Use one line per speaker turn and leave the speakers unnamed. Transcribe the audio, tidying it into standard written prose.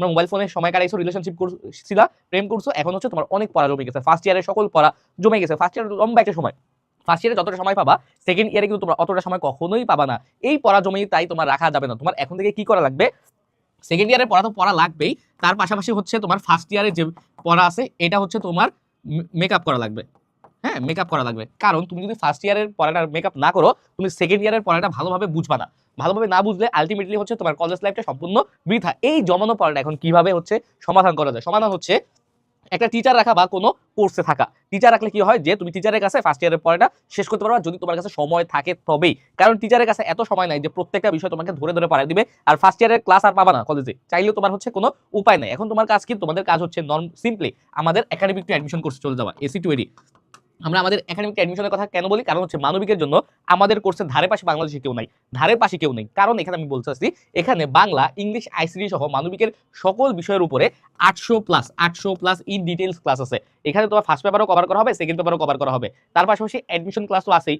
তোমরা মোবাইল ফোনে সময় কাটাইছো, রিলেশনশিপ করছিলা, প্রেম করছো, এখন হচ্ছে তোমার অনেক পড়া জমে গেছে, ফার্স্ট ইয়ারের সকল পড়া জমে গেছে, ফার্স্ট ইয়ার লম্বা একটা সময়, ফার্স্ট ইয়ারে যতটা সময় পাবা সেকেন্ড ইয়ারে কিন্তু তোমরা অতটা সময় কখনোই পাবা না। এই পড়া জমেই তাই তোমার রাখা যাবে না। তোমার এখন থেকে কি করা লাগবে, সেকেন্ড ইয়ারের পড়া তো পড়া লাগবেই, তার পাশাপাশি হচ্ছে তোমার ফার্স্ট ইয়ারে যে পড়া আছে এটা হচ্ছে তোমার মেকআপ করা লাগবে। হ্যাঁ, মেকআপ করা লাগবে, কারণ তুমি যদি ফার্স্ট ইয়ারের পড়াটা মেকআপ না করো, তুমি সেকেন্ড ইয়ারের পড়াটা ভালোভাবে বুঝবা না। ভালোভাবে না বুঝলে আলটিমেটলি হচ্ছে তোমার কলেজ লাইফটা সম্পূর্ণ বৃথা। এই জমানো পড়াটা এখন কিভাবে হচ্ছে সমাধান করা যায়? সমাধান হচ্ছে একটা টিচার রাখা বা কোনো কোর্সে থাকা। টিচার রাখলে কি হয় যে তুমি টিচারের কাছে ফার্স্ট ইয়ারের পড়াটা শেষ করতে পারবা, যদি তোমার কাছে সময় থাকে তবেই। কারণ টিচারের কাছে এত সময় নাই যে প্রত্যেকটা বিষয় তোমাকে ধরে ধরে পড়ায় দিবে, আর ফার্স্ট ইয়ারের ক্লাস আর পাবা না কলেজে, চাইলেও তোমার হচ্ছে কোনো উপায় নাই। এখন তোমার কাজ কি? তোমাদের কাজ হচ্ছে সিম্পলি আমাদের একাডেমিক টু অ্যাডমিশন কোর্সে চলে যাওয়া, এসি টু এডি। আমরা আমাদের একাডেমিক অ্যাডমিশনের কথা কেন বলি? কারণ হচ্ছে মানবিকের জন্য আমাদের কোর্সের ধারে পাশে বাংলাদেশে কেউ নাই, ধারে পাশে কেউ নেই। কারণ এখানে আমি বলতেছি, এখানে বাংলা, ইংলিশ, আইসিটি সহ মানবিকের সকল বিষয়ের উপরে 800+ ইন ডিটেইলস ক্লাস আছে। এখানে তোমার ফার্স্ট পেপারও কভার করা হবে, সেকেন্ড পেপারও কভার করা হবে, তার পাশাপাশি অ্যাডমিশন ক্লাসও আছেই।